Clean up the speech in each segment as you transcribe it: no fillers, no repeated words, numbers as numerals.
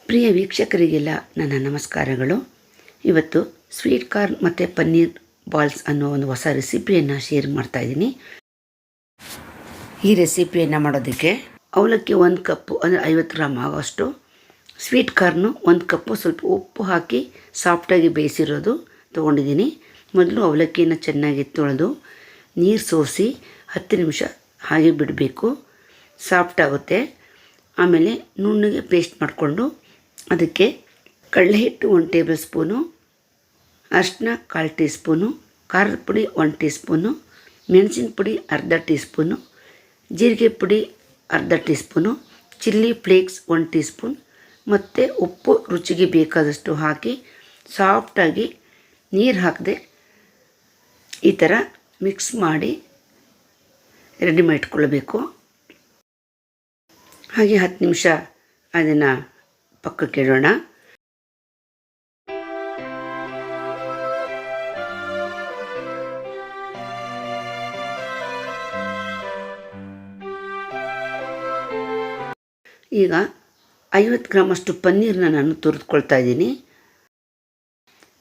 ಪ್ರಿಯ ವೀಕ್ಷಕರಿಗೆಲ್ಲ ನನ್ನ ನಮಸ್ಕಾರಗಳು. ಇವತ್ತು ಸ್ವೀಟ್ ಕಾರ್ನ್ ಮತ್ತು ಪನ್ನೀರ್ ಬಾಲ್ಸ್ ಅನ್ನೋ ಒಂದು ಹೊಸ ರೆಸಿಪಿಯನ್ನು ಶೇರ್ ಮಾಡ್ತಾಯಿದ್ದೀನಿ. ಈ ರೆಸಿಪಿಯನ್ನು ಮಾಡೋದಕ್ಕೆ ಅವಲಕ್ಕಿ 1 ಕಪ್ಪು ಅಂದರೆ 50 ಗ್ರಾಮ್ ಆಗೋಷ್ಟು, ಸ್ವೀಟ್ ಕಾರ್ನು 1 ಕಪ್ಪು ಸ್ವಲ್ಪ ಉಪ್ಪು ಹಾಕಿ ಸಾಫ್ಟಾಗಿ ಬೇಯಿಸಿರೋದು ತೊಗೊಂಡಿದ್ದೀನಿ. ಮೊದಲು ಅವಲಕ್ಕಿಯನ್ನು ಚೆನ್ನಾಗಿ ತೊಳೆದು ನೀರು ಸೋಸಿ 10 ನಿಮಿಷ ಹಾಗೆ ಬಿಡಬೇಕು, ಸಾಫ್ಟ್ ಆಗುತ್ತೆ. ಆಮೇಲೆ ನುಣ್ಣಗೆ ಪೇಸ್ಟ್ ಮಾಡಿಕೊಂಡು ಅದಕ್ಕೆ ಕಡಲೆ ಹಿಟ್ಟು 1 ಟೇಬಲ್ ಸ್ಪೂನು, ಅರಿಶಿನ 1/4 ಟೀ ಸ್ಪೂನು, ಖಾರದ ಪುಡಿ 1 ಟೀ ಸ್ಪೂನು, ಮೆಣಸಿನ ಪುಡಿ ಅರ್ಧ ಟೀ ಸ್ಪೂನು, ಜೀರಿಗೆ ಪುಡಿ ಅರ್ಧ tea spoon, chilli flakes 1 tea spoon ಮತ್ತು ಉಪ್ಪು ರುಚಿಗೆ ಬೇಕಾದಷ್ಟು ಹಾಕಿ ಸಾಫ್ಟಾಗಿ ನೀರು ಹಾಕದೆ ಈ ಥರ ಮಿಕ್ಸ್ ಮಾಡಿ ರೆಡಿ ಮಾಡಿಟ್ಕೊಳ್ಬೇಕು. ಹಾಗೆ 10 ನಿಮಿಷ ಅದನ್ನು ಪಕ್ಕಕ್ಕೆ ಇಡೋಣ. ಈಗ 50 ಗ್ರಾಮಷ್ಟು ಪನ್ನೀರನ್ನ ನಾನು ತುರಿದುಕೊಳ್ತಾ ಇದ್ದೀನಿ.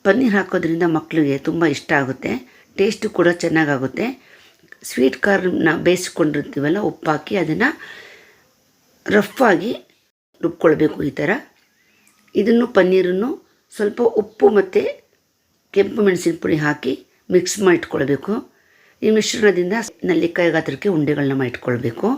ಪನ್ನೀರ್ ಹಾಕೋದ್ರಿಂದ ಮಕ್ಕಳಿಗೆ ತುಂಬ ಇಷ್ಟ ಆಗುತ್ತೆ, ಟೇಸ್ಟು ಕೂಡ ಚೆನ್ನಾಗಾಗುತ್ತೆ. ಸ್ವೀಟ್ ಕಾರ್ನ ಬೇಯಿಸ್ಕೊಂಡಿರ್ತೀವಲ್ಲ, ಉಪ್ಪಾಕಿ ಅದನ್ನು ರಫಾಗಿ ರುಬ್ಕೊಳ್ಬೇಕು. ಈ ಥರ ಇದನ್ನು ಪನ್ನೀರನ್ನು ಸ್ವಲ್ಪ ಉಪ್ಪು ಮತ್ತು ಕೆಂಪು ಮೆಣಸಿನ ಪುಡಿ ಹಾಕಿ ಮಿಕ್ಸ್ ಮಾಡಿಟ್ಕೊಳ್ಬೇಕು. ಈ ಮಿಶ್ರಣದಿಂದ ನೆಲ್ಲಿಕಾಯಿ ಗಾತ್ರಕ್ಕೆ ಉಂಡೆಗಳನ್ನ ಮಾಡಿಟ್ಕೊಳ್ಬೇಕು.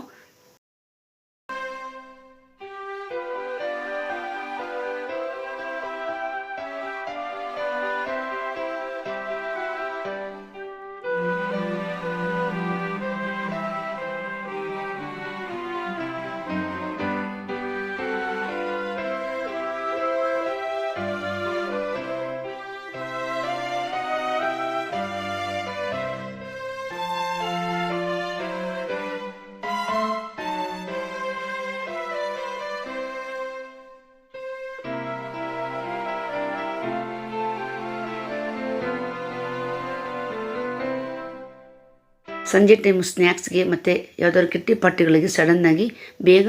ಸಂಜೆ ಟೈಮು ಸ್ನ್ಯಾಕ್ಸ್ಗೆ ಮತ್ತು ಯಾವುದಾದ್ರು ಕಿಟ್ಟಿ ಪಾರ್ಟಿಗಳಿಗೆ ಸಡನ್ನಾಗಿ ಬೇಗ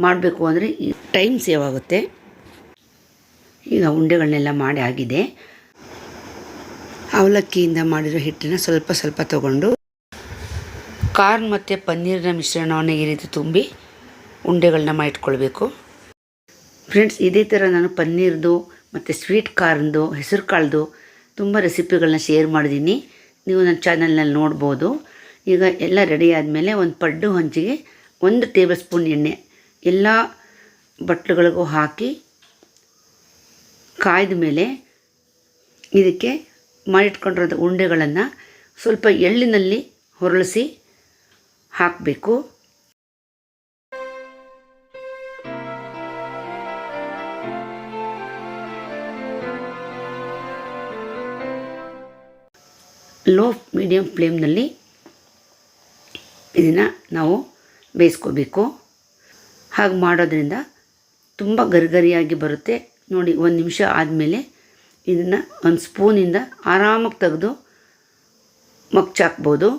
ಮಾಡಬೇಕು ಅಂದರೆ ಈ ಟೈಮ್ ಸೇವ್ ಆಗುತ್ತೆ. ಈಗ ಉಂಡೆಗಳನ್ನೆಲ್ಲ ಮಾಡಿ ಆಗಿದೆ. ಅವಲಕ್ಕಿಯಿಂದ ಮಾಡಿರೋ ಹಿಟ್ಟನ್ನು ಸ್ವಲ್ಪ ಸ್ವಲ್ಪ ತಗೊಂಡು ಕಾರ್ನ್ ಮತ್ತು ಪನ್ನೀರಿನ ಮಿಶ್ರಣವನ್ನು ಈ ರೀತಿ ತುಂಬಿ ಉಂಡೆಗಳನ್ನ ಮಾಡಿಟ್ಕೊಳ್ಬೇಕು. ಫ್ರೆಂಡ್ಸ್, ಇದೇ ಥರ ನಾನು ಪನ್ನೀರ್ದು ಮತ್ತು ಸ್ವೀಟ್ ಕಾರ್ನ್ದು, ಹೆಸರು ಕಾಳ್ದು ತುಂಬ ರೆಸಿಪಿಗಳನ್ನ ಶೇರ್ ಮಾಡಿದ್ದೀನಿ. ನೀವು ನನ್ನ ಚಾನಲ್ನಲ್ಲಿ ನೋಡ್ಬೋದು. ಈಗ ಎಲ್ಲ ರೆಡಿ ಆದಮೇಲೆ ಒಂದು ಪಡ್ಡು ಹಂಚಿಗೆ 1 ಟೇಬಲ್ ಸ್ಪೂನ್ ಎಣ್ಣೆ ಎಲ್ಲ ಬಟ್ಲುಗಳಿಗೂ ಹಾಕಿ ಕಾಯ್ದ ಮೇಲೆ ಇದಕ್ಕೆ ಮಾಡಿಟ್ಕೊಂಡಿರೋದು ಉಂಡೆಗಳನ್ನು ಸ್ವಲ್ಪ ಎಳ್ಳಿನಲ್ಲಿ ಹೊರಳಿಸಿ ಹಾಕಬೇಕು. ಲೋ ಮೀಡಿಯಂ ಫ್ಲೇಮ್ನಲ್ಲಿ ಇದನ್ನು ನಾವು ಬೇಯಿಸ್ಕೋಬೇಕು. ಹಾಗೆ ಮಾಡೋದ್ರಿಂದ ತುಂಬ ಗರಿಗರಿಯಾಗಿ ಬರುತ್ತೆ. ನೋಡಿ, 1 ನಿಮಿಷ ಆದಮೇಲೆ ಇದನ್ನು ಒಂದು ಸ್ಪೂನಿಂದ ಆರಾಮಾಗಿ ತೆಗೆದು ಮಗ್ಚಾಕ್ಬೋದು.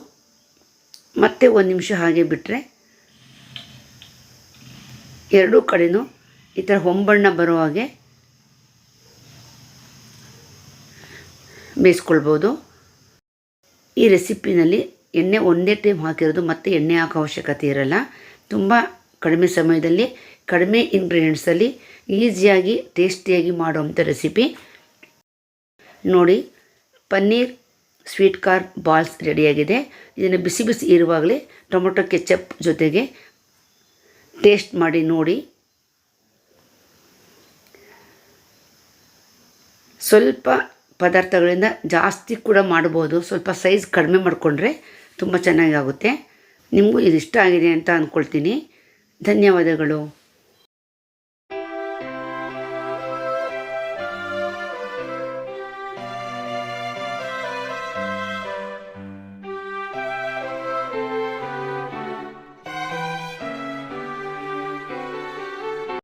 ಮತ್ತೆ 1 ನಿಮಿಷ ಹಾಗೆ ಬಿಟ್ಟರೆ ಎರಡೂ ಕಡೆಯೂ ಈ ಥರ ಹೊಂಬಣ್ಣ ಬರೋ ಹಾಗೆ ಬೇಯಿಸ್ಕೊಳ್ಬೋದು. ಈ ರೆಸಿಪಿನಲ್ಲಿ ಎಣ್ಣೆ ಒಂದೇ ಟೈಮ್ ಹಾಕಿರೋದು, ಮತ್ತು ಎಣ್ಣೆ ಹಾಕೋ ಅವಶ್ಯಕತೆ ಇರಲ್ಲ. ತುಂಬ ಕಡಿಮೆ ಸಮಯದಲ್ಲಿ ಕಡಿಮೆ ಇಂಗ್ರೀಡಿಯೆಂಟ್ಸಲ್ಲಿ ಈಸಿಯಾಗಿ ಟೇಸ್ಟಿಯಾಗಿ ಮಾಡುವಂಥ ರೆಸಿಪಿ. ನೋಡಿ, ಪನ್ನೀರ್ ಸ್ವೀಟ್ ಕಾರ್ನ್ ಬಾಲ್ಸ್ ರೆಡಿಯಾಗಿದೆ. ಇದನ್ನು ಬಿಸಿ ಬಿಸಿ ಇರುವಾಗಲೇ ಟೊಮೊಟೊ ಕೆಚಪ್ ಜೊತೆಗೆ ಟೇಸ್ಟ್ ಮಾಡಿ ನೋಡಿ. ಸ್ವಲ್ಪ ಪದಾರ್ಥಗಳಿಂದ ಜಾಸ್ತಿ ಕೂಡ ಮಾಡ್ಬೋದು. ಸ್ವಲ್ಪ ಸೈಜ್ ಕಡಿಮೆ ಮಾಡಿಕೊಂಡ್ರೆ ತುಂಬ ಚೆನ್ನಾಗಿ ಆಗುತ್ತೆ. ನಿಮಗೂ ಇದು ಇಷ್ಟ ಆಗಿದೆ ಅಂತ ಅಂದ್ಕೊಳ್ತೀನಿ. ಧನ್ಯವಾದಗಳು.